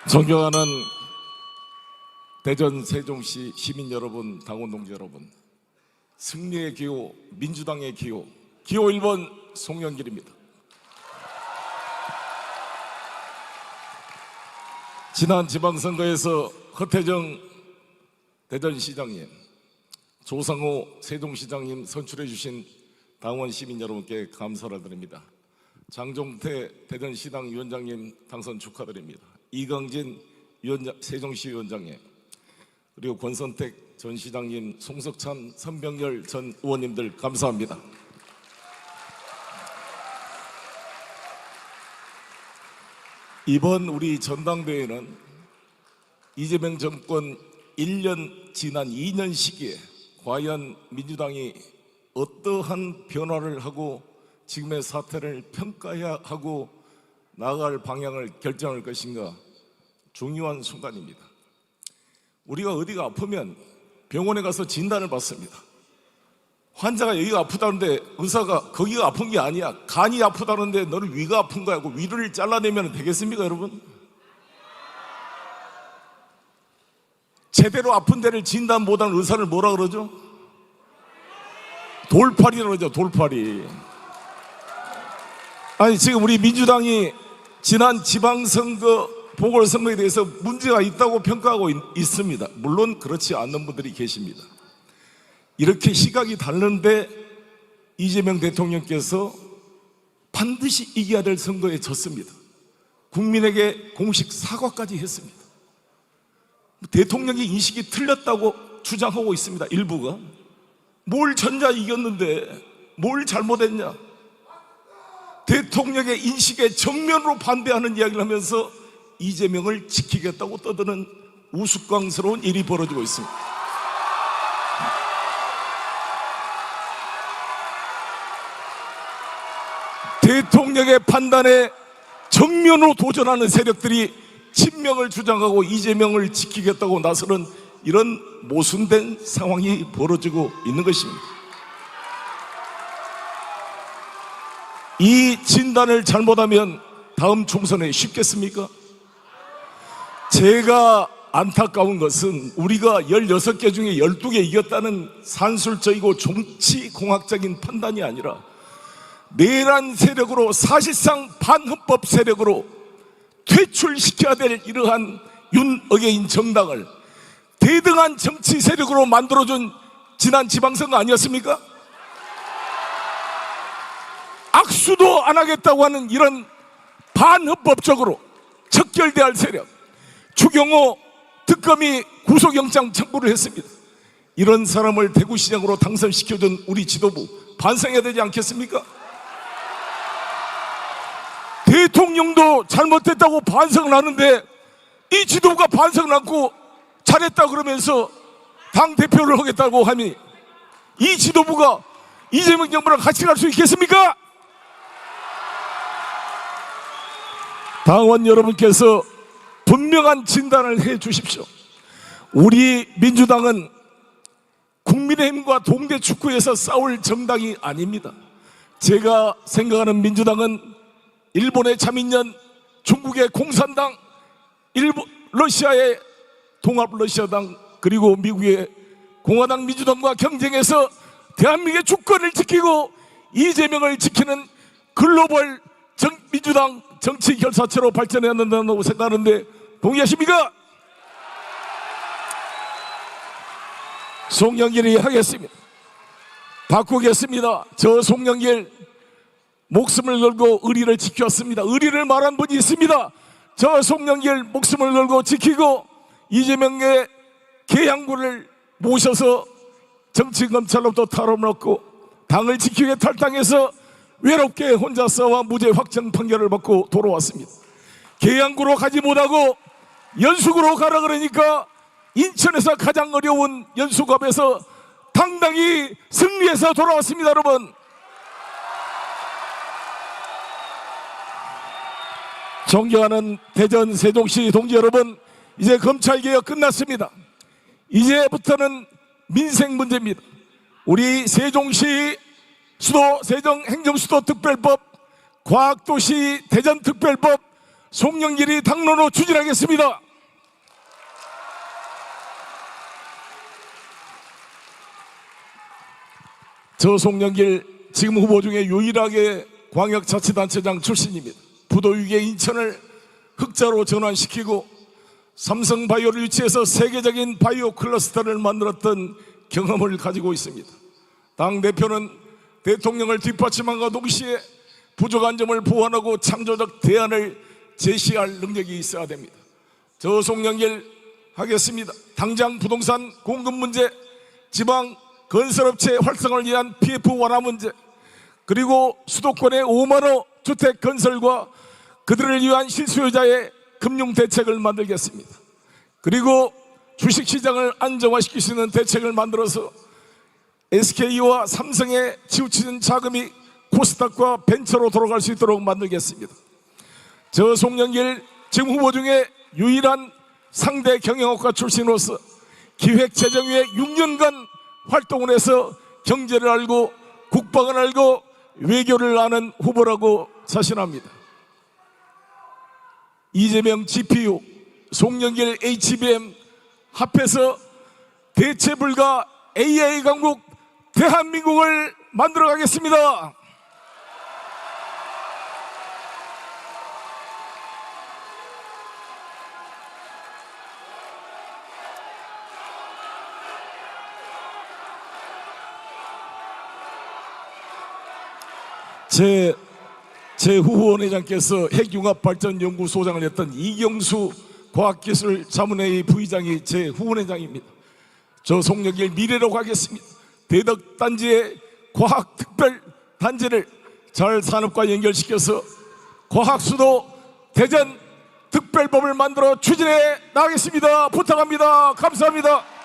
존경하는 대전 세종시 시민 여러분, 당원 동지 여러분, 승리의 기호, 민주당의 기호 1번 송영길입니다. 지난 지방선거에서 허태정 대전시장님, 조상호 세종시장님 선출해 주신 당원 시민 여러분께 감사를 드립니다. 장종태 대전시당 위원장님 당선 축하드립니다. 이강진 세종시 위원장님, 그리고 권선택 전 시장님, 송석찬, 선병열 전 의원님들 감사합니다. 이번 우리 전당대회는 이재명 정권 1년 지난 2년 시기에 과연 민주당이 어떠한 변화를 하고 지금의 사태를 평가해야 하고 나아갈 방향을 결정할 것인가 중요한 순간입니다. 우리가 어디가 아프면 병원에 가서 진단을 받습니다. 환자가 여기가 아프다는데 의사가 거기가 아픈 게 아니야, 간이 아프다는데 너는 위가 아픈 거야 하고 위를 잘라내면 되겠습니까 여러분? 제대로 아픈 데를 진단 못하는 의사를 뭐라 그러죠? 돌팔이라고 그러죠. 돌팔이. 아니, 지금 우리 민주당이 지난 지방선거 보궐선거에 대해서 문제가 있다고 평가하고 있습니다. 물론 그렇지 않는 분들이 계십니다. 이렇게 시각이 다른데 이재명 대통령께서 반드시 이겨야 될 선거에 졌습니다. 국민에게 공식 사과까지 했습니다. 대통령의 인식이 틀렸다고 주장하고 있습니다. 일부가. 뭘 졌냐, 이겼는데 뭘 잘못했냐. 대통령의 인식에 정면으로 반대하는 이야기를 하면서 이재명을 지키겠다고 떠드는 우스꽝스러운 일이 벌어지고 있습니다. 대통령의 판단에 정면으로 도전하는 세력들이 친명을 주장하고 이재명을 지키겠다고 나서는 이런 모순된 상황이 벌어지고 있는 것입니다. 이 진단을 잘못하면 다음 총선에 쉽겠습니까? 제가 안타까운 것은 우리가 16개 중에 12개 이겼다는 산술적이고 정치공학적인 판단이 아니라 내란 세력으로, 사실상 반헌법 세력으로 퇴출시켜야 될 이러한 윤어게인 정당을 대등한 정치 세력으로 만들어준 지난 지방선거 아니었습니까? 악수도 안 하겠다고 하는 이런 반헌법적으로 척결대할 세력, 추경호 특검이 구속영장 청구를 했습니다. 이런 사람을 대구시장으로 당선시켜준 우리 지도부 반성해야 되지 않겠습니까? 대통령도 잘못했다고 반성을 하는데 이 지도부가 반성을 하고 잘했다 그러면서 당대표를 하겠다고 하니 이 지도부가 이재명 정부랑 같이 갈 수 있겠습니까? 당원 여러분께서 분명한 진단을 해 주십시오. 우리 민주당은 국민의힘과 동대 축구에서 싸울 정당이 아닙니다. 제가 생각하는 민주당은 일본의 자민련, 중국의 공산당, 러시아의 통합러시아당, 그리고 미국의 공화당 민주당과 경쟁해서 대한민국의 주권을 지키고 이재명을 지키는 글로벌 민주당 정치 결사체로 발전해야 한다고 생각하는데 동의하십니까? 송영길이 하겠습니다. 바꾸겠습니다. 저 송영길 목숨을 걸고 의리를 지켰습니다. 의리를 말한 분이 있습니다. 저 송영길 목숨을 걸고 지키고 이재명의 계양구를 모셔서 정치검찰로부터 탈원을 얻고 당을 지키기 위해 탈당해서 외롭게 혼자 싸워 무죄 확정 판결을 받고 돌아왔습니다. 계양구로 가지 못하고 연수구로 가라 그러니까 인천에서 가장 어려운 연수갑에서 당당히 승리해서 돌아왔습니다. 여러분, 존경하는 대전 세종시 동지 여러분, 이제 검찰개혁 끝났습니다. 이제부터는 민생 문제입니다. 우리 세종시 수도 세정행정수도특별법, 과학도시 대전특별법, 송영길이 당론으로 추진하겠습니다. 저 송영길 지금 후보 중에 유일하게 광역자치단체장 출신입니다. 부도 위기의 인천을 흑자로 전환시키고 삼성바이오를 유치해서 세계적인 바이오 클러스터를 만들었던 경험을 가지고 있습니다. 당대표는 대통령을 뒷받침함과 동시에 부족한 점을 보완하고 창조적 대안을 제시할 능력이 있어야 됩니다. 저 송영길 하겠습니다. 당장 부동산 공급 문제, 지방 건설업체 활성화를 위한 PF 완화 문제, 그리고 수도권의 5만호 주택 건설과 그들을 위한 실수요자의 금융 대책을 만들겠습니다. 그리고 주식시장을 안정화시킬 수 있는 대책을 만들어서 SK와 삼성에 치우치는 자금이 코스닥과 벤처로 돌아갈 수 있도록 만들겠습니다. 저 송영길 지금 후보 중에 유일한 상대 경영학과 출신으로서 기획재정위에 6년간 활동을 해서 경제를 알고 국방을 알고 외교를 아는 후보라고 자신합니다. 이재명 GPU, 송영길 HBM 합해서 대체 불가 AI 강국 대한민국을 만들어 가겠습니다. 제 후원회장께서 핵융합발전연구소장을 했던 이경수 과학기술자문회의 부의장이 제 후원회장입니다. 저 송영길 미래로 가겠습니다. 대덕단지의 과학특별단지를 잘 산업과 연결시켜서 과학수도 대전 특별법을 만들어 추진해 나가겠습니다. 부탁합니다. 감사합니다.